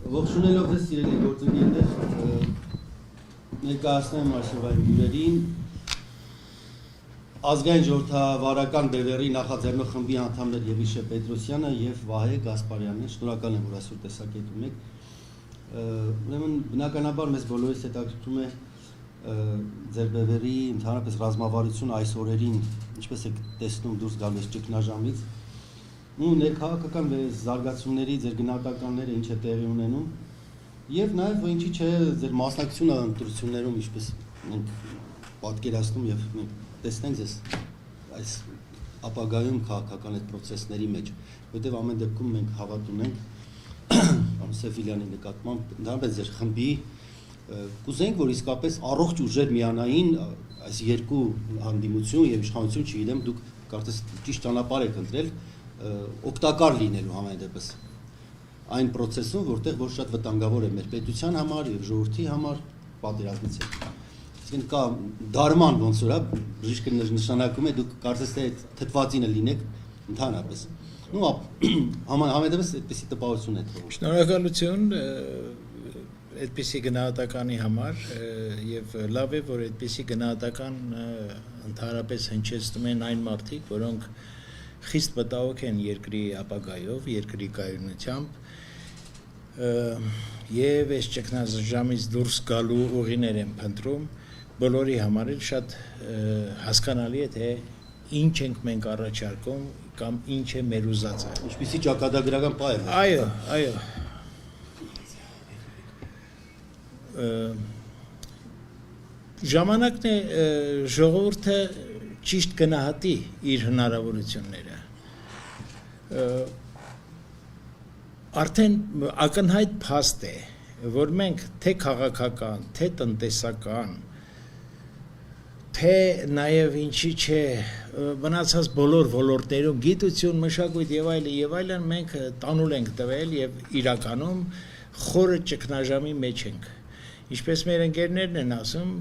Ողջունելով ձեզ սիրելի գործընկերներ, ներկայացնեմ Արշավային հյուրերին ազգային ժողովրդավարական բևեռի նախաձեռնող խմբի անդամներ Եվիշե Պետրոսյանը եւ Վահե Գասպարյանն են։ Շնորհակալ եմ, որ այսօր տեսակետում եք։ Ուրեմն բնականաբար մեզ բոլորիս հետաքրքրում է ձեր բևեռի ընդհանրապես ռազմավարությունը այս օրերին, ինչպես եք տեսնում դուրս գալիս ճգնաժամից։ Ու ներքաղաքական զարգացումների ձեր գնահատականները ինչ է տեղի ունենում եւ նաեւ ինչի՞ չէ ձեր մասնակցությունը ընտրություններում ինչպես մենք պատկերացնում եւ մենք տեսնենք ձեզ այս ապագայում քաղաքական այդ process-ների մեջ, որտեղ ամեն դեպքում մենք հավատ ունենք պարոն Սեֆիլյանի նկատմամբ ընդհանրապես ձեր խմբի կուզենք որ իսկապես առողջ ուժեր միանային այս երկու հանդիմություն եւ իշխանություն չգիտեմ դուք կարծես ճիշտ ճանապարհ եք ընտրել օգտակար լինելու համենայնդեպս այն process-ում, որտեղ որ շատ վտանգավոր է մեր պետության համար եւ ժողովրդի համար պատերազմից հետ։ Իսկն կա դարման ոնց որ է, բժիշկը նշանակում է դուք կարծես թե թթվածինը լինեք ընդհանրապես։ Ну, համենայնդեպս այդպեսի տպավորություն է թվում։ Շնորհակալություն այդպիսի գնահատականի համար եւ լավ է որ այդպիսի գնահատական ընդհանրապես հնչեցնում են այն մարդիկ, որոնք խիստ մտահոգ են երկրի ապագայով, երկրի կայունությամբ եւ այս ճգնաժամից դուրս գալու ուղիներ են փնտրում, բոլորի համար էլ շատ հասկանալի է թե ինչ ենք մենք առաջարկում կամ ինչ է մեր ուզածը։ Ինչպիսի ճակատագրական պայ է։ Այո։ Ժամանակն է ժողովուրդը ճիշտ գնահատի իր հնարավորությունները արդեն ակնհայտ փաստ է որ մենք թե քաղաքական թե տնտեսական թե նաև ինչի՞ չէ մնացած բոլոր ոլորտներում գիտություն, մշակույթ եւ այլն մենք տանուլ ենք տվել եւ իրականում խորը ճգնաժամի մեջ ենք ինչպես մեր ընկերներն են ասում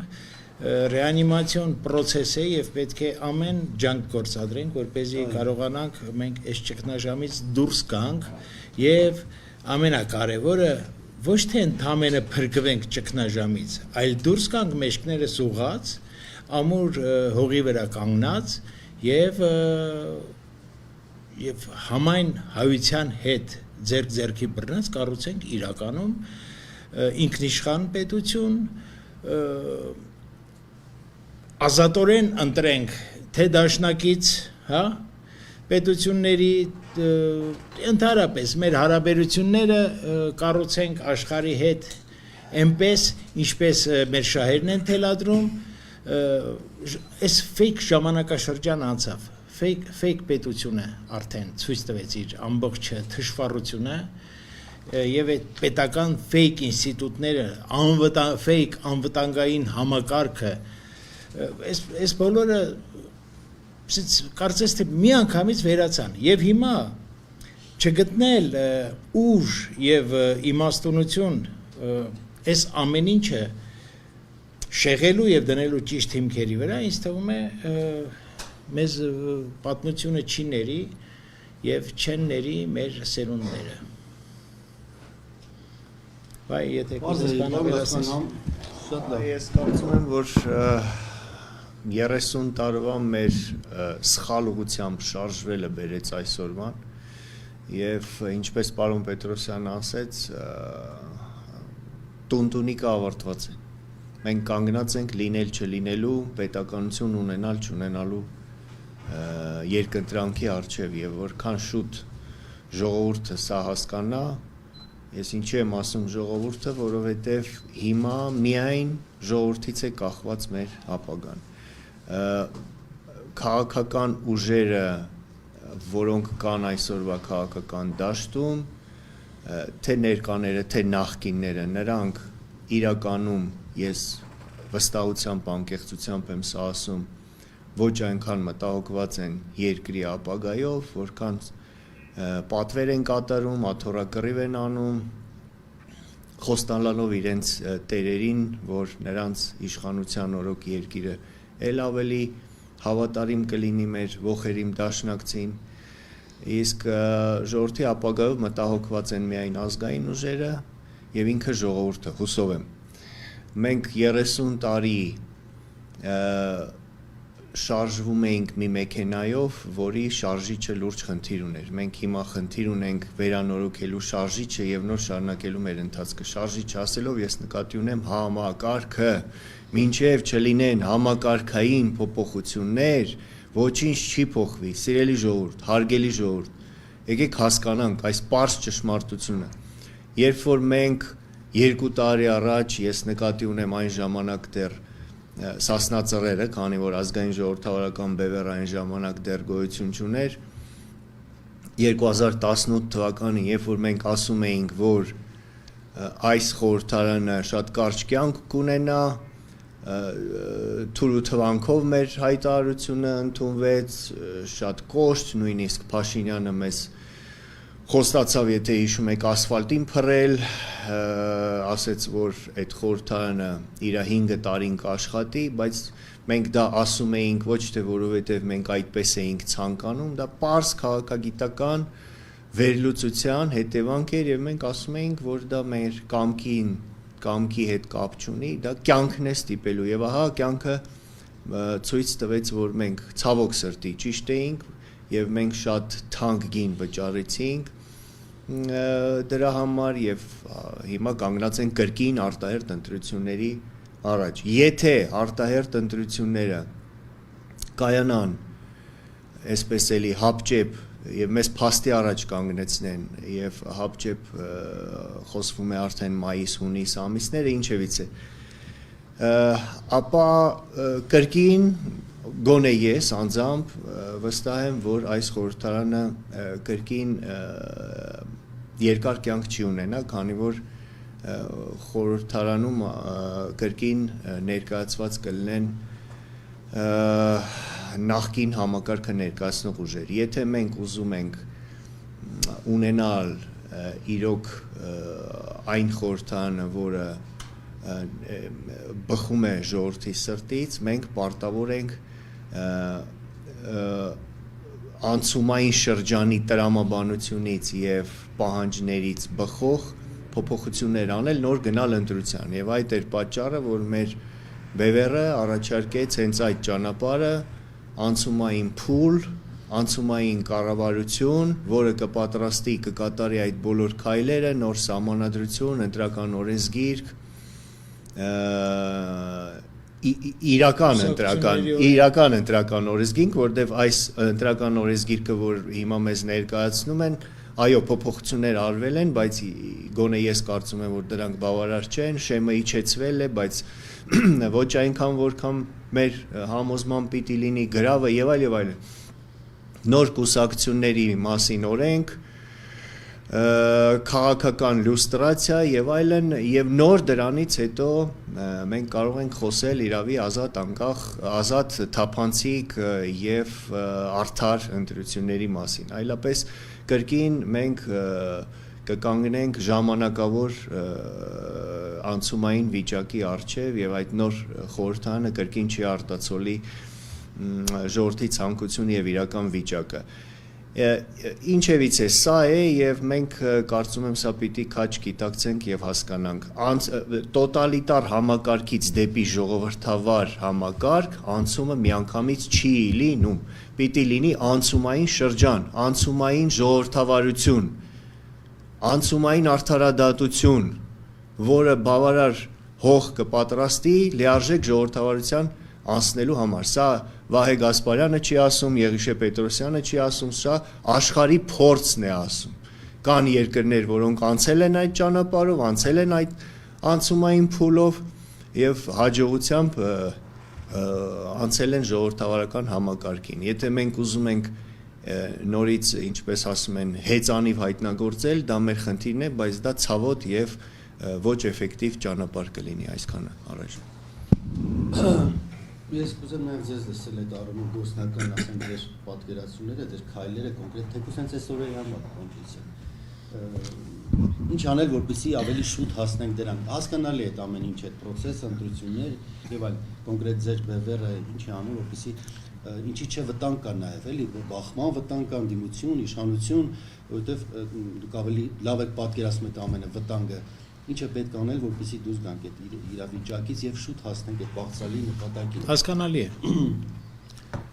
ռեանիմացիոն process է եւ պետք է ամեն ջանք գործադրենք որպեսզի կարողանանք մենք այս ճգնաժամից դուրս գանք եւ ամենակարևորը ոչ թե ընդհանրապես փրկվենք ճգնաժամից այլ դուրս գանք մեջքներս ուղղած ամուր հողի վրա կանգնած եւ համայն հայության հետ ձեռք ձեռքի բռնած կառուցենք իրականում ինքնիշխան պետություն ազատորեն ընտրենք թե դաշնակից, հա, պետությունների ընդհանրապես մեր հարաբերությունները կառուցենք աշխարհի հետ այնպես ինչպես մեր շահերն են թելադրում այս fake ժամանակաշրջան անցավ fake պետությունը արդեն ցույց տվեց իր ամբողջ թշվառությունը եւ այդ պետական fake ինստիտուտները fake անվտանգային համակարգը այս բոլորը կարծես թե մի անգամից վերացան եւ հիմա չգտնել ուժ եւ իմաստունություն այս ամեն ինչը շեղելու եւ դնելու ճիշտ հիմքերի վրա ինձ թվում է մեզ պատմությունը չի ների եւ չեն ների մեր սերունդները Վայ եթե կուզես բանալացնես շատ լավ ես կարծում եմ որ 30 տարվա մեր սխալ ուղղությամբ շարժվելը բերեց այսօրվան եւ ինչպես պարոն Պետրոսյանը ասեց տունտունիկը ավարտված է մենք կանգնած ենք լինել չլինելու պետականություն ունենալ չունենալու երկընտրանքի առջև եւ որքան շուտ ժողովուրդը սա հասկանա ես ինչի եմ ասում ժողովուրդը որովհետեւ հիմա միայն ժողովրդից է կախված մեր ապագան քաղաքական ուժերը որոնք կան այսօրվա քաղաքական դաշտում թե ներկաները թե նախկինները նրանք իրականում ես վստահությամբ անկեղծությամբ եմ սա ասում ոչ այնքան մտահոգված են երկրի ապագայով որքան պատվեր են կատարում աթոռակռիվ են անում խոստանալով իրենց տերերին որ նրանց իշխանության օրոք երկիրը ել ավելի հավատարիմ կլինի մեր ողերիմ դաշնակցին իսկ ժողովրդի ապագայով մտահոգված են միայն ազգային ուժերը եւ ինքը ժողովուրդը, հուսով եմ։ Մենք 30 տարի շարժվում էինք մի մեքենայով, որի շարժիչը լուրջ խնդիր ուներ։ Մենք հիմա խնդիր ունենք վերանորոգելու շարժիչը եւ նոր շարունակելու մեր ընթացքը։ Շարժիչը ասելով ես նկատի ունեմ համակարգը, մինչեւ չլինեն համակարգային փոփոխություններ, ոչինչ չի փոխվի։ Սիրելի ժողովուրդ, հարգելի ժողովուրդ, եկեք հասկանանք այս պարզ ճշմարտությունը։ Երբ որ մենք 2 տարի առաջ ես նկատի ունեմ այն ժամանակ դեռ Սասնածռերը, քանի որ ազգային ժողովրդավարական բևեռ այն ժամանակ դեռ գոյություն չուներ, 2018 թվականին, երբ որ մենք ասում էինք, որ այս խորհրդարանը շատ կարճ կյանք կունենա, թույլ ու թվանքով մեր հայտարարությունը ընդունվեց, շատ կոշտ, նույնիսկ Փաշինյանը մեզ խոստացավ, եթե հիշում եք, ասֆալտին փռել, ասեց, որ այդ խորհրդարանը իր 5 տարին կաշխատի, բայց մենք դա ասում էինք ոչ թե որովհետև մենք այդպես էինք ցանկանում, դա պարզ քաղաքագիտական վերլուծության հետևանք էր եւ մենք ասում էինք, որ դա մեր կամքի հետ կապ չունի, դա կյանքն է ստիպելու եւ ահա կյանքը ցույց տվեց, որ մենք ցավոք սրտի ճիշտ էինք եւ մենք շատ թանկ գին վճարեցինք դրա համար եւ հիմա կանգնած են կրկին արտահերթ ընտրությունների առաջ։ Եթե արտահերթ ընտրությունները կայանան, այսպես էլի հապճեպ եւ մեզ փաստի առաջ կանգնեցնեն եւ հապճեպ խոսվում է արդեն մայիս-հունիս ամիսները, ինչևից է, ապա կրկին գոնե ես անձամբ վստահ եմ, որ այս խորհրդարանը կրկին երկար կյանք չի ունենա, քանի որ խորհրդարանում կրկին ներկայացված կլինեն նախկին համակարգը ներկայացնող ուժեր։ Եթե մենք ուզում ենք ունենալ իրոք այն խորհրդարանը, որը բխում է ժողովրդի սրտից, մենք պարտավոր ենք անցումային շրջանի տրամաբանությունից եւ պահանջներից բխող փոփոխություններ անել, նոր գնալ ընտրության եւ այդ էր պատճառը, որ մեր բևեռը առաջարկեց հենց այդ ճանապարհը, անցումային փուլ, անցումային կառավարություն, որը կպատրաստի, կկատարի այդ բոլոր քայլերը, նոր սահմանադրություն, ընտրական օրենսգիրք, իրական ընտրական օրենսգիրք, որտեղ այս ընտրական օրենսգիրքը, որ հիմա մեզ ներկայացնում են, այո, փոփոխություններ արվել են, բայց գոնե ես կարծում եմ, որ դրանք բավարար չեն, շեմը իջեցվել է, բայց ոչ այնքան, որքան մեր համոզման պիտի լինի, գրավը եւ այլն։ Նոր կուսակցությունների մասին օրենք, քաղաքական լյուստրացիա եւ այլն եւ նոր դրանից հետո մենք կարող ենք խոսել իրավի ազատ անկախ ազատ թափանցիկ եւ արդար ընտրությունների մասին այլապես կրկին մենք կկանգնենք ժամանակավոր անցումային վիճակի առջև եւ այդ նոր խորհրդարանը կրկին չի արտացոլի ժողովրդի ցանկությունը եւ իրական վիճակը Ինչևից է սա է եւ մենք կարծում եմ սա պիտի քաչ գիտակցենք եւ հասկանանք տոտալիտար համակարգից դեպի ժողովրդավար համակարգ անցումը միանգամից չի լինում պիտի լինի անցումային շրջան անցումային ժողովրդավարություն անցումային արդարադատություն որը բավարար հող կպատրաստի լիարժեք ժողովրդավարության անցնելու համար սա Վահե Գասպարյանը չի ասում, Եղիշե Պետրոսյանը չի ասում, սա աշխարհի փորձն է ասում։ Կան երկրներ, որոնք անցել են այդ ճանապարհով, անցել են այդ անցումային փուլով եւ հաջողությամբ անցել են ժողովրդավարական համակարգին։ Եթե մենք ուզում ենք նորից, ինչպես ասում են, հեծանիվ հայտնագործել, դա մեր խնդիրն է, բայց դա ցավոտ եւ ոչ էֆեկտիվ ճանապարհ կլինի այսքանը առաջ։ Ես կուզեմ նաև ձեզ լսել այդ առումով գործնական, ասենք, ձեր պատկերացումները, ձեր քայլերը կոնկրետ թեկուզ հենց այսօրի համար կոնկրետ։ Ինչ անել, որպեսզի ավելի շուտ հասնենք դրան։ Հասկանալի է այդ ամեն ինչ այդ process, ընտրություններ եւ այլ կոնկրետ ձեր բևեռը ինչի անում, որպեսզի ինչի չէ վտանգ կա նաև, էլի, բախման վտանգ կա, դիմություն, իշխանություն, որովհետեւ դուք ավելի լավ եք պատկերացնում այդ ամենը վտանգը Ինչ է պետք անել, որպեսզի դուրս գանք այդ իրավիճակից եւ շուտ հասնենք այդ բաղձալի նպատակին։ Հասկանալի է։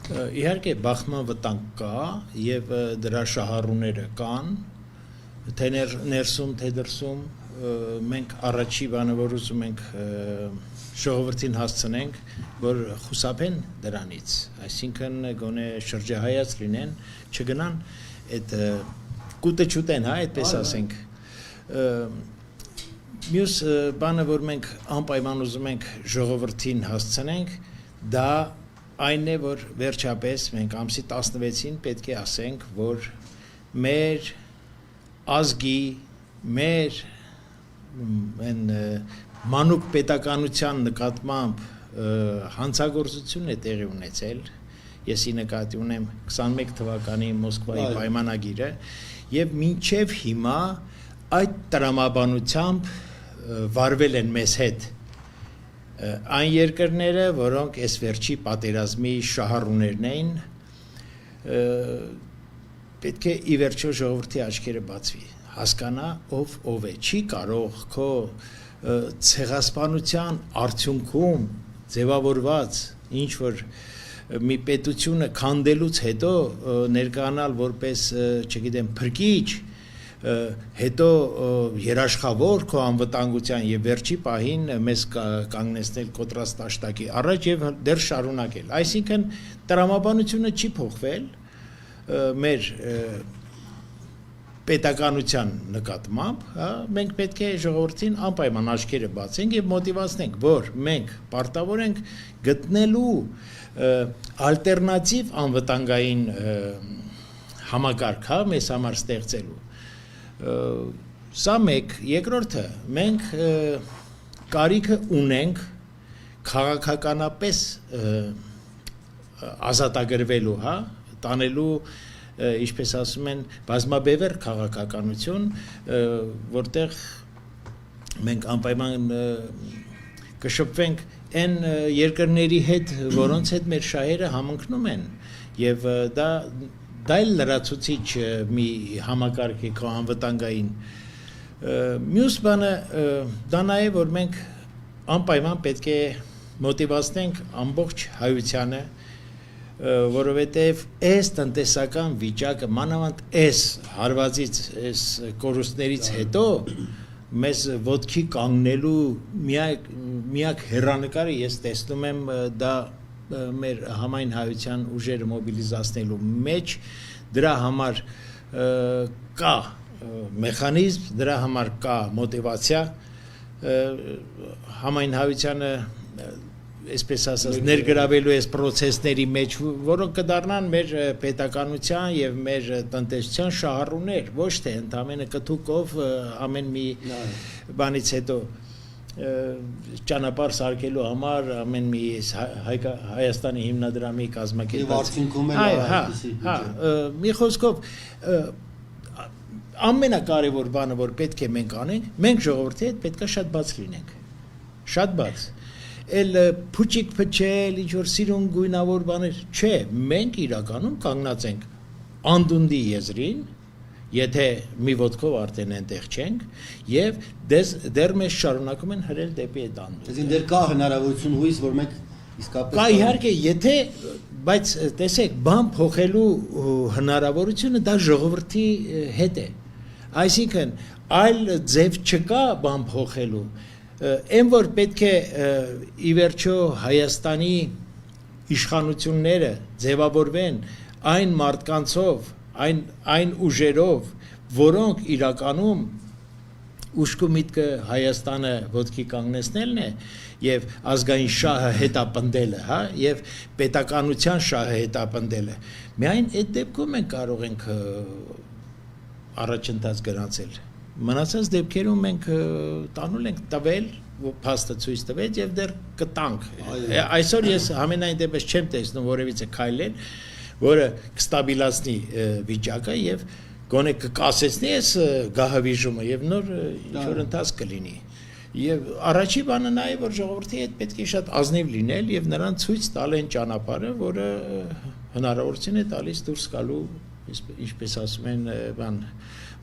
Իհարկե բախման վտանգ կա եւ դրա շահառուները կան, թե ներսում, թե դրսում, մենք առաջի բանը որ ուզում ենք ժողովրդին հասցնենք, որ խուսափեն դրանից, այսինքն գոնե շրջահայաց լինեն, չգնան այդ կուտը չուտեն, հա, այդպես ասենք։ Մյուս բանը, որ մենք անպայման ուզում ենք ժողովրդին հասցնենք, դա այն է, որ վերջապես մենք ամսի 16-ին պետք է ասենք, որ մեր ազգի, մեր մանուկ պետականության նկատմամբ հանցագործություն է տեղի ունեցել, եսի նկատի ունեմ 21 թվականի Մոսկվայի պայմանագիրը, և մինչև հիմա այդ տրամաբանությամբ վարվել են մեզ հետ այն երկրները, որոնք այս վերջի պատերազմի շահառուներն էին, պետք է ի վերջո ժողովրդի աչքերը բացվի, հասկանա ով է, չի կարող քո ցեղասպանության արդյունքում ձևավորված ինչ որ մի պետությունը քանդելուց հետո ներկայանալ որպես, չգիտեմ, փրկիչ, հետո երաշխավոր քո անվտանգության եւ վերջի պահին մեզ կանգնեցնել կոտրած տաշտակի առաջ եւ դեռ շարունակել։ Այսինքն տրամաբանությունը չի փոխվել մեր պետականության նկատմամբ, հա, մենք պետք է ժողովրդին անպայման աչքերը բացենք եւ մոտիվացնենք, որ մենք պարտավոր ենք գտնելու ալտերնատիվ անվտանգային համակարգ, հա, մեզ համար ստեղծելու։ Սա մեկ, երկրորդը, մենք կարիքը ունենք քաղաքականապես ազատագրվելու, հա, տանելու, ինչպես ասում են, բազմաբևեռ քաղաքականություն, որտեղ մենք անպայման կշփվենք այն երկրների հետ, որոնց հետ մեր շահերը համընկնում են, եւ դա էլ լրացուցիչ մի համակարգ է քո անվտանգային։ Մյուս բանը դա նաև որ մենք անպայման պետք է մոտիվացնենք ամբողջ հայությանը, որովհետև այս տնտեսական վիճակը մանավանդ այս հարվածից, այս կորուստներից հետո մեզ ոտքի կանգնելու միակ հեռանկարը ես տեսնում եմ դա մեր համայն հայության ուժերը մոբիլիզացնելու մեջ, դրա համար կա մեխանիզմ, դրա համար կա մոտիվացիա, համայն հայությանը, այսպես ասած, ներգրավելու այս պրոցեսների մեջ, որոնք կդառնան մեր պետականության եւ մեր տնտեսության շահառուներ, ոչ թե ընդամենը կթուկով ամեն մի բանից հետո ճանապարհ սարքելու համար ամեն մի Հայաստանի հիմնադրամի կազմակերպած մի խոսքով ամենակարևոր բանը որ պետք է մենք անենք, մենք ժողովրդի հետ պետք է շատ բաց լինենք, շատ բաց, էլ փուչիկ փչել, ինչ որ սիրուն գույնավոր բաներ, չէ, մենք իրականում կանգնած ենք անդունդի եզրին, եթե մի ոտքով արդեն այնտեղ չենք եւ դեռ մեզ շարունակում են հրել դեպի այդ անդունդը։ Այսինքն դեռ կա հնարավորություն հույս, որ մենք իսկապես կա իհարկե, եթե, բայց տեսեք, բան փոխելու հնարավորությունը դա ժողովրդի հետ է։ Այսինքն այլ ձև չկա բան փոխելու։ Այն որ պետք է ի վերջո Հայաստանի իշխանությունները ձևավորվեն այն մարդկանցով, այն ուժերով, որոնք իրականում ուշք ու միտքը Հայաստանը ոտքի կանգնեցնելն է եւ ազգային շահը հետապնդելը, հա, եւ պետականության շահը հետապնդելը։ Միայն այդ դեպքում մենք կարող ենք առաջընթաց գնացել։ Մնացած դեպքերում մենք տանուլ ենք տվել, փաստը ցույց տվեց եւ դեռ կտանք։ Այսօր ես համենայն դեպս չեմ տեսնում որևիցե քայլեր, որը կստաբիլացնի վիճակը եւ գոնե կկասեցնի այս գահավիժումը եւ նոր ինչ-որ ընթացք կլինի։ Եվ առաջի բանը նա է, որ ժողովրդի հետ պետք է շատ ազնիվ լինել եւ նրան ցույց տալ այն ճանապարհը, որը հնարավորություն է տալիս դուրս գալու, ինչպես ասում են, բան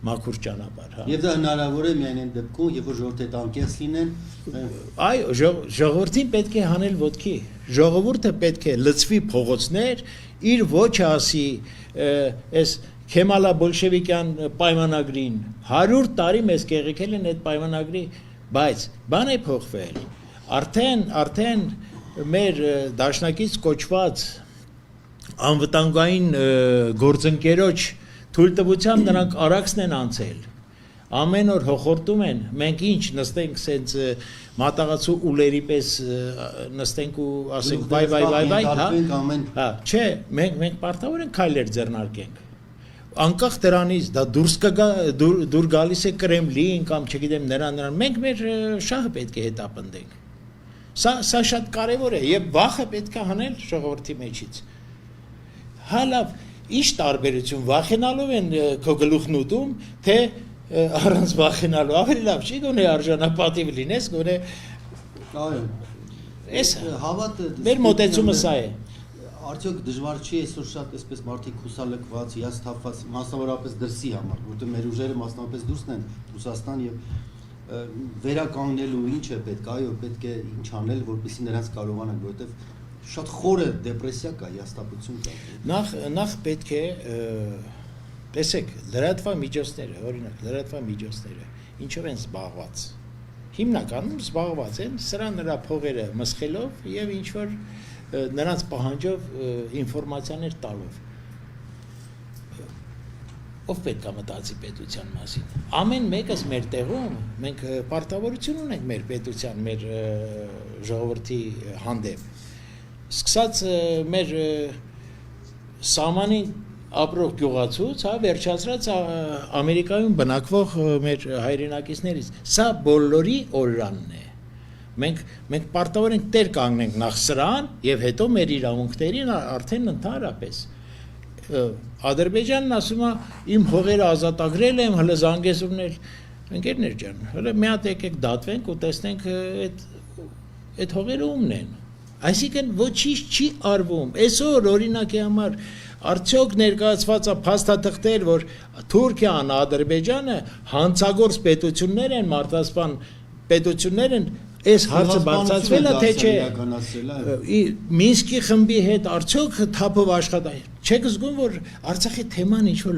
մաքուր ճանապարհ, հա։ Եվ դա հնարավոր է միայն այն դեպքում, երբ որ ժողովուրդը անկեղծ լինեն, Այո, ժողովրդին պետք է հանել ոտքի։ Ժողովուրդը պետք է լծվի փողոցներ, իր ոչը ասի, այս Քեմալա բոլշևիկյան պայմանագրին 100 տարի մեզ կեղեքել են այդ պայմանագրի, բայց բան է փոխվել։ Արդեն մեր դաշնակից կոչված անվտանգային գործընկերոջ թույլտվությամբ նրանք արաքսն են անցել։ Ամեն օր հոխորտում են, մենք ինչ նստենք սենց մատաղացու ուլերի պես նստենք ու ասենք բայ, հա։ Հա, չէ, մենք պարտավոր ենք քայլեր ձեռնարկենք։ Անկախ դրանից դա դուր գալիս է Կրեմլին կամ չգիտեմ նրան, մենք մեր շահը պետք է հետապնդենք։ Սա շատ կարևոր է եւ վախը պետք է հանել ժողովրդի մեջից։ Հա լավ, ինչ տարբերություն վախենալով են քո գլուխն ուտում, թե առանց վախենալու, ավելի լավ չի գոնե արժանապատիվ լինես, գոնե այո։ Էս Հավատը մեր մոտեցումը սա է։ Արդյոք դժվար չի այսօր շատ այսպես մարդիկ հուսալքված, հիասթափված, մասնավորապես դրսի համար, որտեղ մեր ուժերը մասնավորապես դուրսն են Ռուսաստան եւ վերականգնելու ինչ է պետք, այո, պետք է ինչ անել, որպեսզի նրանց կարողանան, որովհետեւ շատ խորը դեպրեսիա կա, հիասթափություն կա։ Նախ պետք է տեսեք, լրատվա միջոցները, օրինակ, լրատվա միջոցները ինչով են զբաղված։ Հիմնականում զբաղված են սրա նրա փողերը մսխելով եւ ինչ որ նրանց պահանջով ինֆորմացիաներ տալով։ Ով պետք է մտածի պետության մասին։ Ամեն մեկս մեր տեղում մենք պարտավորություն ունենք մեր պետության, մեր ժողովրդի հանդեպ։ Սկսած մեր սահմանին ապրող գյուղացուց, հա, վերջացրած Ամերիկայում բնակվող մեր հայրենակիցներից։ Սա բոլորի օրրանն է։ Մենք պարտավոր ենք տեր կանգնենք նախ սրան եւ հետո մեր իրավունքներին արդեն ընդհանրապես։ Ադրբեջանն ասում է իմ հողերը ազատագրել եմ, հələ զանգեսուրներ, ընկերներ ջան, հələ մի հատ եկեք դատվենք ու տեսնենք այդ հողերը ումն են։ Այսինքն ոչինչ չի արվում։ Այսօր օրինակի համար արդյոք ներկայացված է փաստաթղթեր, որ Թուրքիան, Ադրբեջանը հանցագործ պետություններ են, մարտահրավեր պետություններ են, այս հարցը բարձրացվել է թե չէ։ Մինսկի խմբի հետ արդյոք թափով աշխատանք։ Չեք զգում, որ Արցախի թեման ինչ որ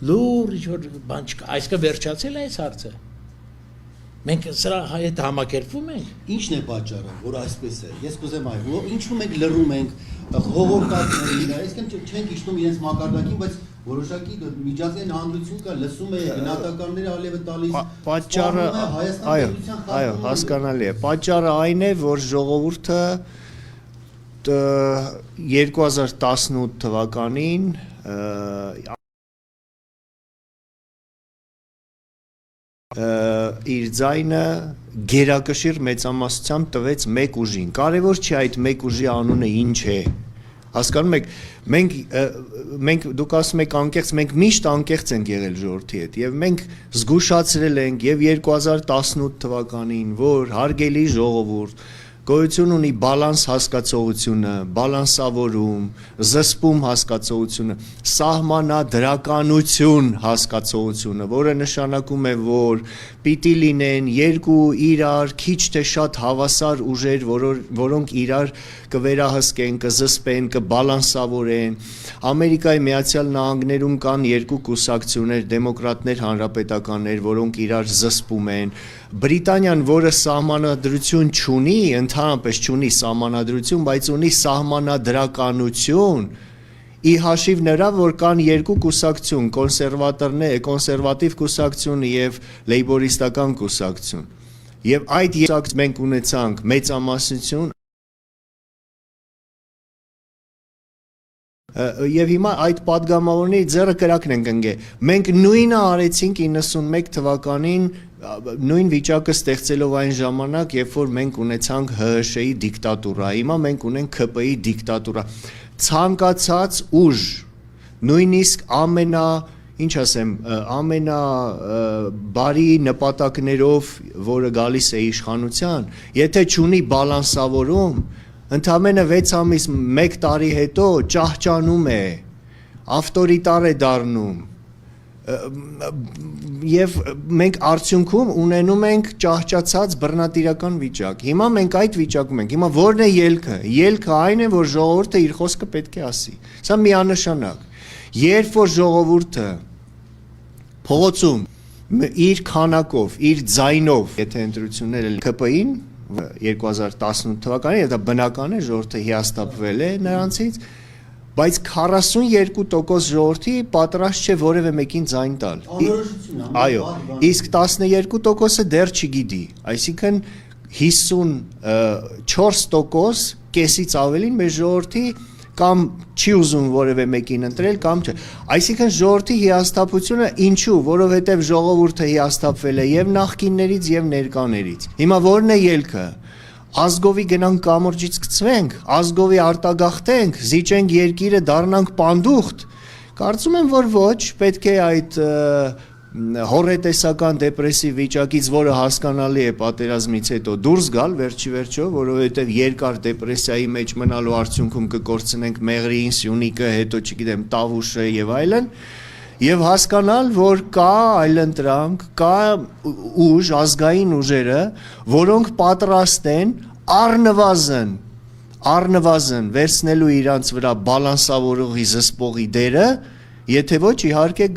լուր ինչ որ բան չկա, այսքան վերջացել է այս հարցը։ Մենք սրա հետ համակերպվում ենք։ Ինչն է պատճառը, որ այսպես է։ Ես կուզեմ այո, ինչու մենք լռում ենք հողորտածներին, այսինքն չենք իջնում իրենց մակարդակին, բայց որոշակի միջազգային հանրություն կա, լսում է գնահատականները ալևը տալիս։ Պատճառը այո, հասկանալի է։ Պատճառը այն է, որ ժողովուրդը 2018 թվականին իր ձայնը գերակշիռ մեծամասնությամբ տվեց մեկ ուժին։ Կարևոր չի այդ մեկ ուժի անունը ինչ է։ Հասկանում եք, մենք դուք ասում եք անկեղծ, մենք միշտ անկեղծ ենք եղել ժողովրդի հետ եւ մենք զգուշացրել ենք եւ 2018 թվականին, որ հարգելի ժողովուրդ գոյություն ունի բալանս հասկացողությունը, բալանսավորում, զսպում հասկացողությունը, սահմանադրականություն հասկացողությունը, որը նշանակում է, որ պիտի լինեն երկու իրար քիչ թե շատ հավասար ուժեր, որոնք իրար կվերահսկեն, կզսպեն, կբալանսավորեն։ Ամերիկայի Միացյալ Նահանգներում կան երկու կուսակցություններ, դեմոկրատներ, հանրապետականներ, որոնք իրար զսպում են։ Բրիտանիան, որը սահմանադրություն չունի, ընդհանրապես չունի սահմանադրություն, բայց ունի սահմանադրականություն, ի հաշիվ նրա, որ կան երկու կուսակցություն, կոնսերվատիվ կուսակցություն եւ լեյբորիստական կուսակցություն։ Եւ այդ երկու մենք ունեցանք մեծամասնություն եւ հիմա այդ падգամավորների ձեռը կրակն են ընկել։ Մենք նույնը արեցինք 91 թվականին նույն վիճակը ստեղծելով այն ժամանակ, երբ որ մենք ունեցանք ՀՀՇ-ի դիկտատուրա, հիմա մենք ունենք ՔՊ-ի դիկտատուրա։ Ցանկացած ուժ, նույնիսկ ամենաբարի նպատակներով, որը գալիս է իշխանության, եթե չունի բալանսավորում, ընդամենը 6 ամիս, 1 տարի հետո ճահճանում է, ավտորիտար է դառնում, եւ մենք արդյունքում ունենում ենք ճահճացած բռնատիրական վիճակ։ Հիմա մենք այդ վիճակում ենք։ Հիմա ո՞րն է ելքը։ Ելքը այն է, որ ժողովուրդը իր խոսքը պետք է ասի։ Սա միանշանակ։ Երբ որ ժողովուրդը փողոցում իր քանակով, իր ձայնով, եթե ընտրությունները ԿՊ-ին 2018 թվականին, եւ դա բնական է, ժողովուրդը հիասթափվել է նրանցից, բայց 42% ժողովրդի պատրաստ չէ որևէ մեկին ձայն տալ։ Այո, իսկ 12%-ը դեռ չգիտի, այսինքն 54% կեսից ավելին մեր ժողովրդի կամ չի ուզում որևէ մեկին ընտրել կամ չէ։ Այսինքն ժողովրդի հիասթափությունը ինչու, որովհետև ժողովուրդը հիասթափվել է եւ նախկիններից եւ ներկաներից։ Հիմա ո՞րն է ելքը։ Ազգովի գնանք կամուրջից գցվենք, ազգովի արտագաղթենք, զիջենք երկիրը, դառնանք պանդուխտ։ Կարծում եմ, որ ոչ, պետք է այդ հորետեսական դեպրեսիվ վիճակից, որը հասկանալի է պատերազմից հետո դուրս գալ, վերջի վերջո, որովհետև երկար դեպրեսիայի մեջ մնալու արդյունքում կկորցնենք Մեղրիին, Սյունիքը, հետո չգիտեմ, Տավուշը եւ այլն, եւ հասկանալ, որ կա այլընտրանք, կա ուժ, ազգային ուժերը, որոնք պատրաստ են առնվազն վերցնելու իրանց վրա բալանսավորողի զսպողի դերը, եթե ոչ իհարկե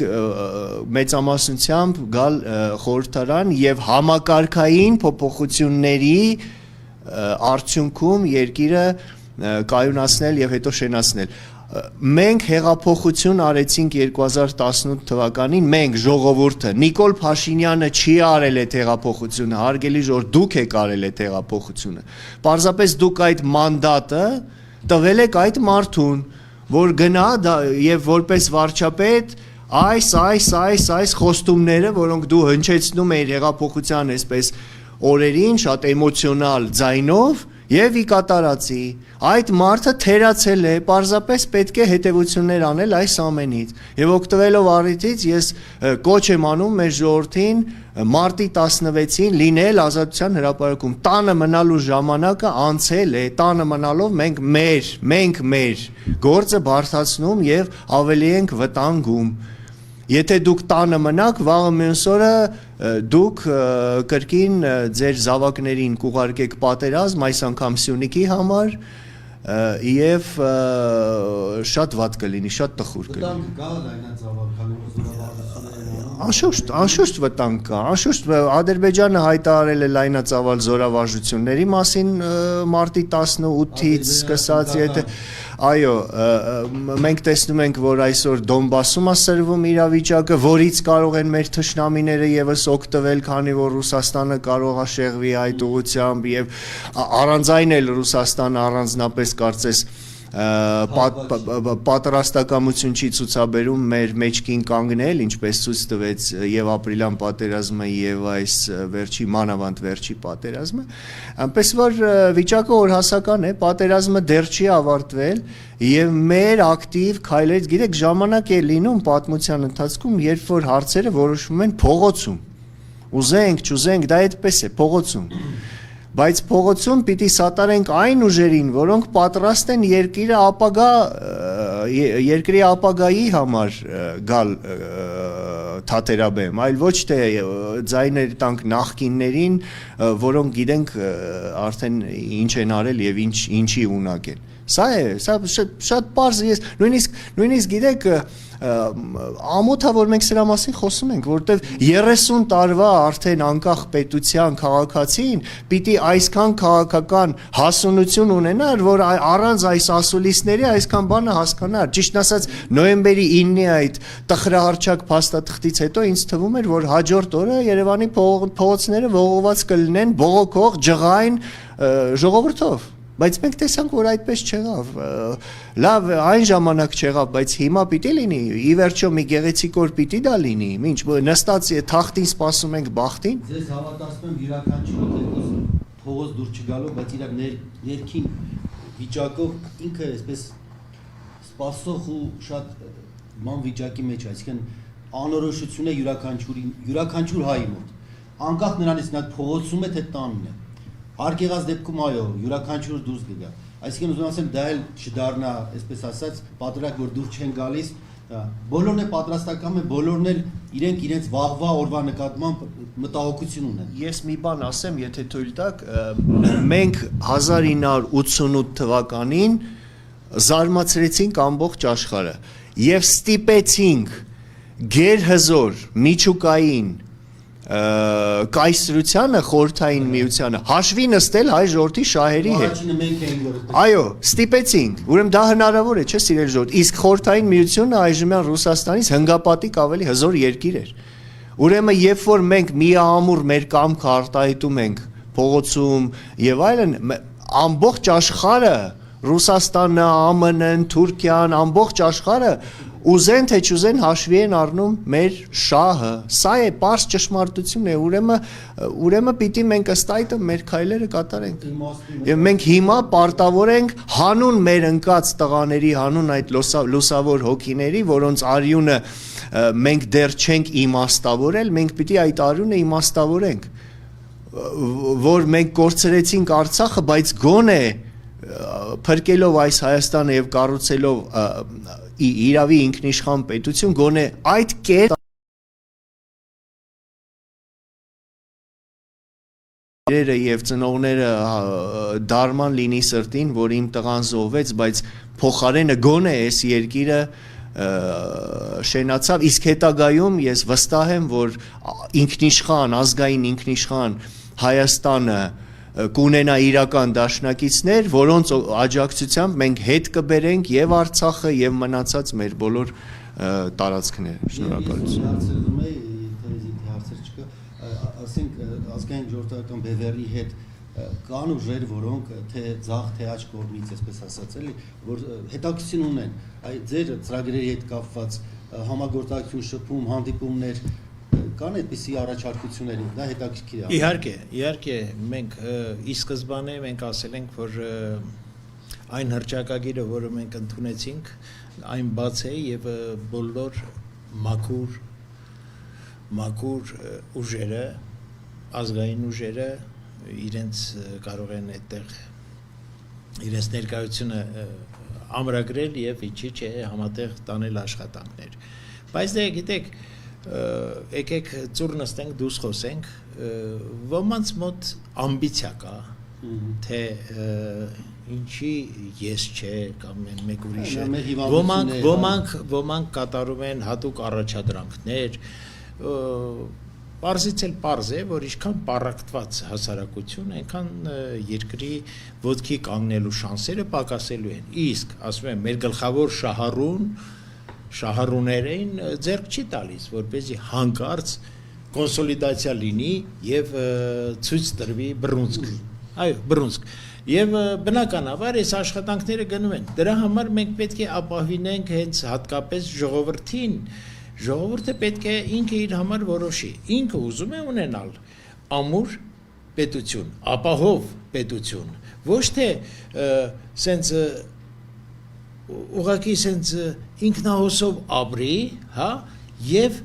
մեծամասնությամբ գալ խորհրդարան եւ համակարգային փոփոխությունների արդյունքում երկիրը կայունացնել եւ հետո շենացնել։ Մենք հեղափոխություն արեցինք 2018 թվականին, մենք ժողովուրդը, Նիկոլ Փաշինյանը չի արել այդ հեղափոխությունը, հարգելի ժողովուրդ, դուք եք արել այդ հեղափոխությունը։ Պարզապես դուք այդ մանդատը տվել եք այդ մարդուն, որ գնա եւ որպես վարչապետ այս խոստումները, որոնք դու հնչեցնում ես հեղափոխության այսպես օրերին շատ էմոցիոնալ ձայնով եւ ի կատարածի այդ մարդը թերացել է, պարզապես պետք է հետևություններ անել այս ամենից եւ օգտվելով առիթից ես կոչ եմ անում մեր ժողովրդին մարտի 16-ին լինել Ազատության հրապարակում, տանը մնալու ժամանակը անցել է, տանը մնալով մենք մեր գործը բարդացնում եւ ավելի ենք վտանգում։ Եթե դուք տանը մնաք, վաղը մյուս օրը դուք կրկին ձեր զավակներին կուղարկեք պատերազմ, այս անգամ Սյունիքի համար եւ շատ վատ կլինի, շատ տխուր կլինի։ Անշուշտ վտանգ կա, անշուշտ Ադրբեջանը հայտարարել է լայնածավալ զորավարժությունների մասին մարտի 18-ից սկսած, եթե այո, մենք տեսնում ենք, որ այսօր Դոնբասում է սրվում իրավիճակը, որից կարող են մեր թշնամիները եւս օգտվել, քանի որ Ռուսաստանը կարող է շեղվի այդ ուղղությամբ եւ առանց այն էլ Ռուսաստանը առանձնապես կարծես պատրաստակամություն չի ցուցաբերում մեր մեջքին կանգնել, ինչպես ցույց տվեց եւ ապրիլյան պատերազմը եւ այս վերջի մանավանդ վերջի պատերազմը, այնպես որ վիճակը օրհասական է, պատերազմը դեռ չի ավարտվել եւ մեր ակտիվ քայլերից, գիտեք, ժամանակ է լինում պատմության ընթացքում, երբ որ հարցերը որոշվում են փողոցում, ուզենք, չուզենք, դա այդպես է, փողոցում։ Բայց փողոցում պիտի սատարենք այն ուժերին, որոնք պատրաստ են երկրի ապագայի համար գալ թատերաբեմ, այլ ոչ թե ձայներ տանք նախկիններին, որոնք գիտենք արդեն ինչ են արել եւ ինչի ունակ են։ Սա է, սա շատ պարզ, ես նույնիսկ գիտեք ամոթա որ մենք սրա մասին խոսում ենք, որտեվ 30 տարվա արդեն անկախ պետության քաղաքացին պիտի այսքան քաղաքական հասունություն ունենար, որ առանց այս ասուլիսների այսքան բանը հասկանար։ Ճիշտն ասած, նոյեմբերի 9-ի այդ տխրահարճակ փաստաթղթից հետո ինձ թվում էր, որ հաջորդ օրը Երևանի փողոցները ողողված կլինեն բողոքող ջղային ժողովրդով։ Բայց մենք տեսանք, որ այդպես չեղավ, լավ այն ժամանակ չեղավ, բայց հիմա պիտի լինի, ի վերջո մի գեղեցիկ օր պիտի դա լինի, ինչ նստած թախտին սպասում ենք բախտին։ Ձեզ հավատացնում եմ յուրաքանչյուրը փողոց դուրս չգալով, բայց իր ներքին վիճակով ինքը այսպես սպասող ու շատ ման վիճակի մեջ, այսինքն անորոշություն է յուրաքանչյուր հայի մոտ, անկախ նրանից նա փողոցում է թե տանն է։ Հարկ եղած դեպքում այո, յուրաքանչյուր դուրս կգա։ Այսինքն ուզում ասեմ դա էլ չդառնա, այսպես ասած, պատրակ որ դուրս չեն գալիս, Հա, բոլորն է պատրաստական են, բոլորն էլ իրենց վաղվա օրվա նկատմամբ մտահոգություն ունեն։ Ես մի բան ասեմ, եթե թույլ տաք, մենք 1988 թվականին զարմացրեցինք ամբողջ աշխարհը եւ ստիպեցինք գերհզոր միջուկային կայսրությանը խորհրդային միությանը հաշվի նստել հայ ժողովրդի շահերի հետ։ Առաջինը մենք էինք, որ Այո, ստիպեցինք։ Ուրեմն դա հնարավոր է, չէ՞, սիրելի ժողովուրդ։ Իսկ խորհրդային միությունը այժմյան Ռուսաստանից հնգապատիկ ավելի հզոր երկիր էր։ Ուրեմն երբ որ մենք միամուռ մեր կամքը արտահայտում ենք փողոցում եւ այլն, ամբողջ աշխարհը Ռուսաստանը, ԱՄՆ-ն, Թուրքիան, ամբողջ աշխարհը ուզեն թե չուզեն հաշվի են առնում մեր շահը։ Սա է պարզ ճշմարտություն է, ուրեմն պիտի մենք ըստ այդը մեր քայլերը կատարենք։ Եվ մենք հիմա պարտավոր ենք հանուն մեր ընկած տղաների, հանուն այդ լուսավոր հոգիների, որոնց արյունը մենք դեռ չենք իմաստավորել, մենք պիտի այդ արյունը իմաստավորենք, որ մենք կորցրեցինք Արցախը, բայց գոնե փրկելով այս Հայաստանը եւ կառուցելով իրավի ինքնիշխան պետություն, գոնե այդ կետ եւ ծնողները դարման լինի սրտին, որ իմ տղան զոհվեց, բայց փոխարենը գոնե այս երկիրը շենացավ, իսկ հետագայում ես վստահ եմ, որ ինքնիշխան, ազգային ինքնիշխան Հայաստանը կունենա իրական դաշնակիցներ, որոնց աջակցությամբ մենք հետ կբերենք եւ Արցախը եւ մնացած մեր բոլոր տարածքները։ Շնորհակալություն։ Հարցերում է, եթե հարցեր չկա, ասենք ազգային ժողովրդական բևեռի հետ կան ուժեր, որոնք թե ձախ թե աջ կողմից, այսպես ասած, էլի, որ հետաքրքրություն ունեն, այ ձեր ծրագրերի հետ կապված համագործակցություն, շփում, հանդիպումներ կան այդպիսի առաջարկություններ, դա հետաքրքիր է։ Իհարկե, մենք ի սկզբանե մենք ասել ենք, որ այն հռչակագիրը, որը մենք ընդունեցինք, այն բաց է եւ բոլոր մաքուր ուժերը, ազգային ուժերը իրենց կարող են այդտեղ իրենց ներկայությունը ամրագրել եւ իջի չէ համատեղ տանել աշխատանքներ։ Բայց դե գիտեք, եկեք ծուր նստենք, դուս խոսենք, ոմանց մոտ ամբիցիա կա, թե ինչի ես չէ կամ մեկ ուրիշը, ոմանք կատարում են հատուկ առաջադրանքներ, պարզից էլ պարզ է, որ ինչքան պառակտված հասարակություն, այնքան երկրի ոտքի կանգնելու շանսերը պակասելու են, իսկ ասում եմ, մեր գլխավոր շահառուներին ձեռք չի տալիս, որպեսզի հանկարծ կոնսոլիդացիա լինի եւ ցույց տրվի բռունցք։ Այո, բռունցք։ Եվ բնականաբար այս աշխատանքները գնում են։ Դրա համար մենք պետք է ապահովենք հենց հատկապես ժողովրդին։ Ժողովուրդը պետք է ինքը իր համար որոշի։ Ինքը ուզում է ունենալ ամուր պետություն, ապահով պետություն, ոչ թե սենց ուղղակի սենց ինքնահոսով ապրի, հա, եւ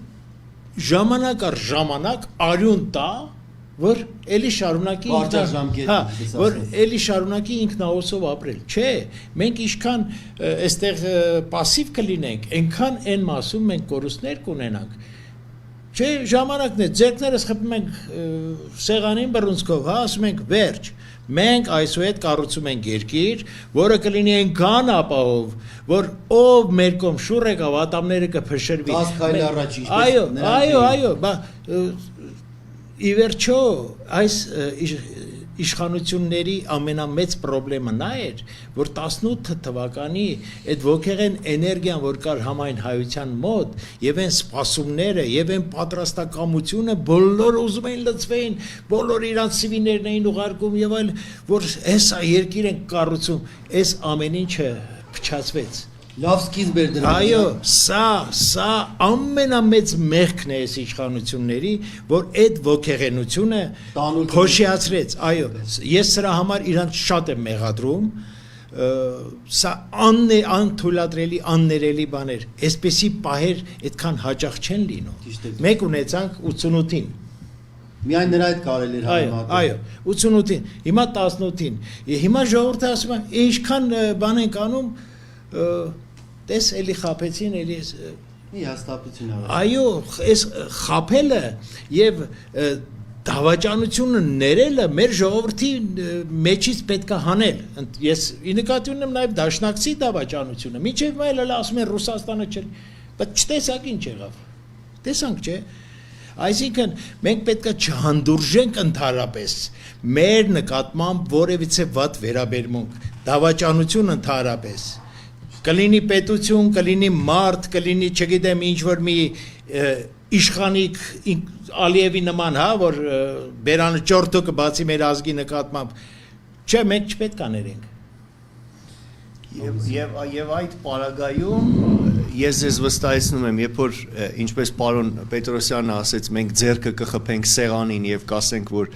ժամանակ առ ժամանակ արյուն տա, որ էլի շարունակի որ էլի շարունակի ինքնահոսով ապրել։ Չէ, մենք ինչքան այստեղ пассив կլինենք, այնքան այն մասում մենք կորուստներ կունենանք։ Չէ, ժամանակն է, ձեռքներս խփում ենք սեղանին բռունցքով, հա, ասում ենք վերջ։ Մենք այսուհետ կառուցում ենք երկիր, որը կլինի այնքան ապահով, որ ով մեր կողմ շուռ եկավ, ատամները կփշրվի։ 10 քայլ առաջ Այո, ի վերջո այս իշխանությունների ամենամեծ խնդիրը նա էր, որ 18 թվականի այդ ոգեղեն էներգիան, որ կար համայն հայության մոտ, եւ այն սպասումները, եւ այն պատրաստակամությունը բոլորը ուզում էին լծվեին, բոլոր իրանց սիվիներն էին ուղարկում եւ այլ, որ հեսա երկիր են կառուցում, այս ամեն ինչը փչացվեց։ Լավ սկիզբ էր դրա։ Այո, սա ամենամեծ մեղքն է այս իշխանությունների, որ այդ ոգեղենությունը փոշիացրեց։ Այո, ես սրա համար իրանց շատ եմ մեղադրում, սա անթույլատրելի, աններելի բաներ, այսպեսի պահեր այդքան հաճախ չեն լինում։ Մեկ ունեցանք 88-ին։ Միայն նրա հետ կարելի էր համեմատել։ Այո, 88-ին, հիմա 18-ին։ Հիմա ժողովուրդը ասում է, ինչքան բան ենք անում, Տես էլի խափեցին, էլի Մի հաստատություն ա։ այո, այս խափելը եւ դավաճանությունը ներելը մեր ժողովրդի մեջից պետք է հանել։ Ես ի նկատի ունեմ նաեւ դաշնակցի դավաճանությունը։ Միջև մայլ էլ ասում են Ռուսաստանը չէ, բայց չտեսակ ինչ եղավ։ Տեսանք, չէ։ Այսինքն մենք պետք է չհանդուրժենք ընդհանրապես մեր նկատմամբ որևիցե վատ վերաբերմունք, դավաճանություն ընդհանրապես։ Կլինի պետություն, կլինի մարդ, կլինի, չգիտեմ, ինչ որ մի իշխանիկ Ալիևի նման, հա, որ բերանը ճորտը կբացի մեր ազգի նկատմամբ։ Չէ, մենք չպետք է ներենք։ Եվ այդ պարագայում ես ձեզ վստահեցնում եմ, երբ որ ինչպես պարոն Պետրոսյանը ասեց, մենք ձեռքը կխփենք սեղանին եւ կասենք, որ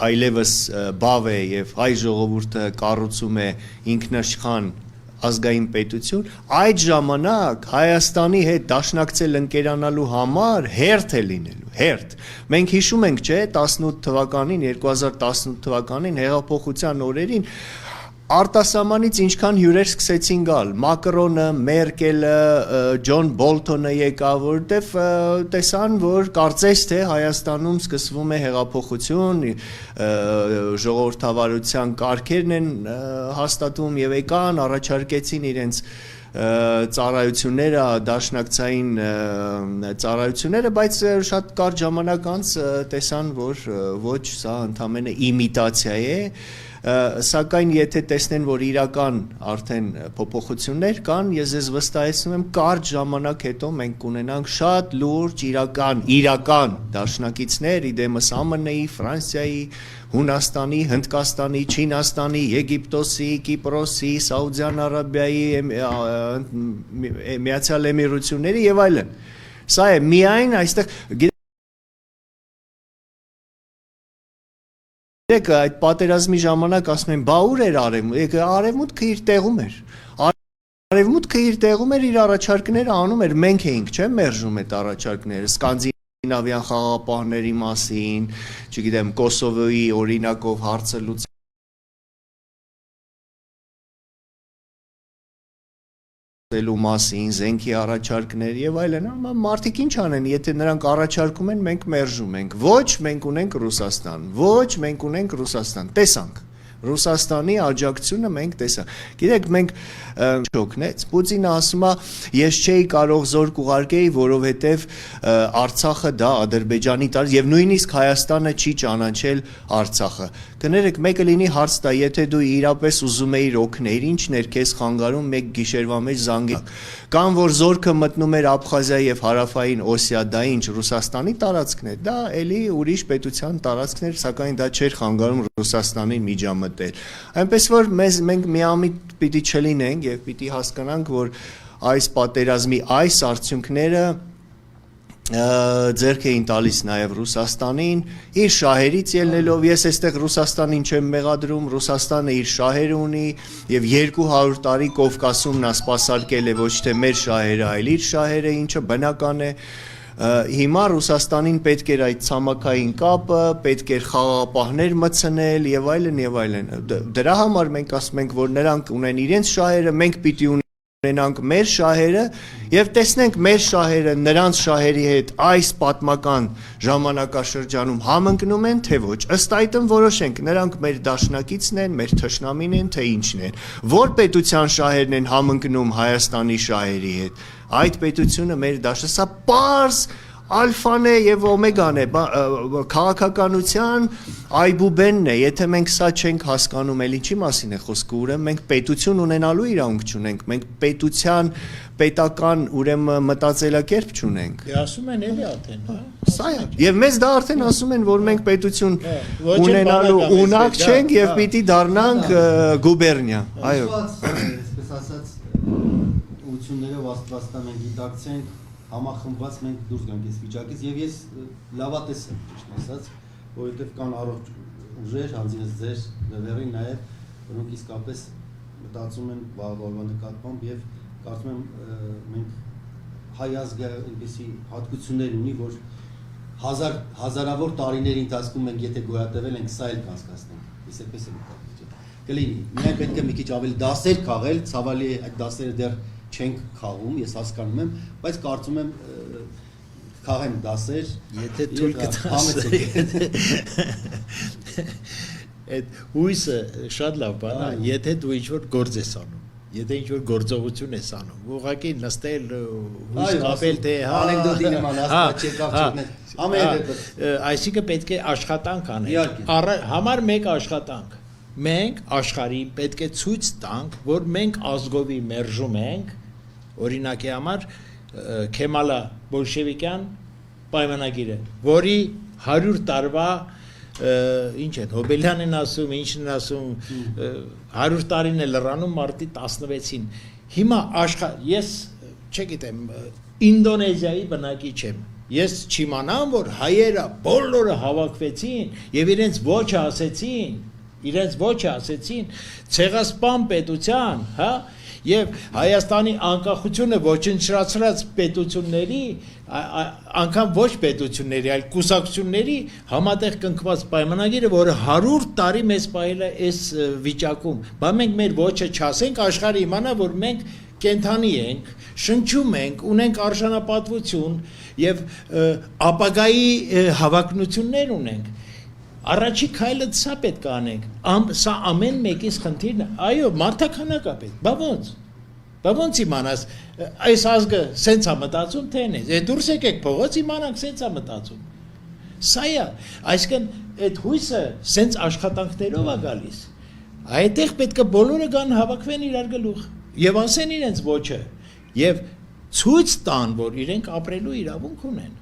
այլևս բավ է եւ հայ ժողովուրդը կառուցում է ինքնաշխան ազգային պետություն, այդ ժամանակ Հայաստանի հետ դաշնակցել ընկերանալու համար հերթ է լինելու, հերթ։ Մենք հիշում ենք, չէ, 18 թվականին, 2018 թվականին հեղափոխության օրերին արտասահմանից ինչքան հյուրեր սկսեցին գալ, Մակրոնը, Մերկելը, Ջոն Բոլթոնը եկավ, որտեվ տեսան, որ կարծես թե Հայաստանում սկսվում է հեղափոխություն, ժողովրդավարության կարգերն են հաստատվում եւ եկան, առաջարկեցին իրենց ծառայությունները, դաշնակցային ծառայությունները, բայց շատ կարճ ժամանակ անց տեսան, որ ոչ, սա ընդամենը իմիտացիա է, սակայն եթե տեսնեն, որ իրական արդեն փոփոխություններ կան, ես ձեզ վստահեցնում եմ, կարճ ժամանակ հետո մենք կունենանք շատ լուրջ իրական դաշնակիցներ, իդեմս ԱՄՆ-ի, Ֆրանսիայի, Հունաստանի, Հնդկաստանի, Չինաստանի, Եգիպտոսի, Կիպրոսի, Սաուդյան Արաբիայի, Միացյալ Էմիրությունների եւ այլն։ Սա է միայն այստեղ Եկը այդ պատերազմի ժամանակ ասում են, բա ուր էր արևմուտքը իր տեղում էր։ Արևմուտքը իր տեղում էր, իր առաջարկները անում էր, մենք էինք, չէ՞, մերժում այդ առաջարկները, սկանդինավյան խաղաղապահների մասին, չգիտեմ, Կոսովոյի օրինակով հարցը լուծելու մասին, զենքի առաջարկներ եւ այլն, մարդիկ ինչ անեն, եթե նրանք առաջարկում են, մենք մերժում ենք։ Ոչ, մենք ունենք Ռուսաստան։ Ոչ, մենք ունենք Ռուսաստան։ Տեսանք։ Ռուսաստանի աջակցությունը մենք տեսանք։ Գիտեք, մենք չօգնեց։ Պուտինը ասում է, ես չէի կարող զորք ուղարկեի, որովհետև Արցախը դա Ադրբեջանի տար եւ նույնիսկ Հայաստանը չի ճանաչել Արցախը։ Կներեք, մեկը լինի հարց տա, եթե դու իրապես ուզում էիր օգնել, ինչն էր քեզ խանգարում մեկ գիշերվա մեջ զանգել։ Կամ որ զորքը մտնում էր Աբխազիա եւ Հարավային Օսիա, դա ինչ Ռուսաստանի տարածքն է, դա էլի ուրիշ պետության տարածքն էր, սակայն դա չէր խանգարում Ռուսաստանին միջամտել։ Այնպես որ մենք միամիտ պիտի չլինենք եւ պիտի հասկանանք, որ այս պատերազմի այս արդյունքները ձեռք էին տալիս նաև Ռուսաստանին, իր շահերից ելնելով, ես այստեղ Ռուսաստանին չեմ մեղադրում, Ռուսաստանը իր շահերը ունի եւ 200 տարի Կովկասում նա սպասարկել է ոչ թե մեր շահերը, այլ իր շահերը, ինչը բնական է։ Հիմա Ռուսաստանին պետք էր այդ ցամաքային կապը, պետք էր խաղաղապահներ մտցնել եւ այլն եւ այլն։ Դրա համար մենք ասում ենք, որ նրանք ունեն իրենց շահերը, մենք պիտի ունենանք մեր շահերը եւ տեսնենք մեր շահերը նրանց շահերի հետ այս պատմական ժամանակաշրջանում համընկնում են թե ոչ։ Ըստ այդմ որոշենք, նրանք մեր դաշնակիցն են, մեր թշնամին են, թե ինչն են։ Որ պետության շահերն են համընկնում Հայաստանի շահերի հետ։ Այդ պետությունը մեր դաշը, սա պարզ ալֆան է եւ օմեգան է, քաղաքականության այբուբենն է, եթե մենք սա չենք հասկանում, էլ ինչի մասին է խոսքը, ուրեմն մենք պետություն ունենալու իրավունք չունենք, մենք պետության պետական ուրեմն մտածելակերպ չունենք։ Ասում են էլի արդեն, հա։ Սա է։ Եվ մեզ դա արդեն ասում են, որ մենք պետություն ունենալու ունակ չենք եւ պիտի դառնանք գուբերնիա։ Այո։ Այսպես ասած, ուղղություններով աստվածքան մենք գիտակցենք, համախմբված մենք դուրս գանք այս վիճակից եւ ես լավատես եմ ճիշտ ասած, որովհետեւ կան առողջ ուժեր, հանձինս ձեր դերին նաեւ, որոնք իսկապես մտածում են վաղվա նկատմամբ եւ կարծում եմ մենք հայ ազգը այնպեսի հատկություններ ունի, որ հազարավոր տարիների ընթացքում մենք եթե գոյատևել ենք, սա էլ կանցկացնենք։ Ես այդպես եմ կարծում։ Կլինի, միայն պետք է մի քիչ ավելի դասեր քաղել, ցավալի է այդ դասերը դեռ չենք խաղում, ես հասկանում եմ, բայց կարծում եմ խաղեմ դասեր, եթե թույլ կտաս այդ հույսը շատ լավ բան է, եթե դու ինչ-որ գործ ես անում, եթե ինչ-որ գործողություն ես անում, ուղղակի նստել հույս կապել թե անեկդոտի նման ասած չեկավ չկներ, ամեն դեպս, այսինքն պետք է աշխատանք անել, համար մեկ աշխատանք, մենք աշխարհին պետք է ցույց տանք, որ մենք ազգովի մերժում ենք, օրինակի համար Քեմալա բոլշևիկյան պայմանագիրը, որի 100 տարվա ինչ են Հոբելյան են ասում, ինչն են ասում 100 տարին է լրանում մարտի 16-ին հիմա ես չգիտեմ Ինդոնեզիայի բնակիչ եմ ես չիմանամ որ հայերը բոլորը հավաքվեցին եւ իրենց ոչը ասեցին ցեղասպան պետության հա եւ Հայաստանի անկախությունը ոչնչացրած պետությունների անգամ ոչ պետությունների այլ կուսակցությունների համատեղ կնքված պայմանագիրը որը 100 տարի մեզ պահել է այս վիճակում բա մենք մեր ոչը չասենք աշխարհը իմանա որ մենք կենթանի ենք շնչում ենք ունենք արժանապատվություն եւ ապագայի հավակնություններ ունենք Առաջի քայլը սա պետք է անենք սա ամեն մեկից խնդիրն է այո մարդաքանակ է պետք բա ոնց իմանաս այս ազգը սենց է մտածում թե է դուրս եկեք փողոց իմանանք սենց է մտածում սա է այսինքն այդ հույսը սենց աշխատանքներով է գալիս այդտեղ պետք է բոլորը գան հավաքվեն իրար գլուխ եւ ասեն իրենց ոչը եւ ցույց տան որ իրենք ապրելու իրավունք ունեն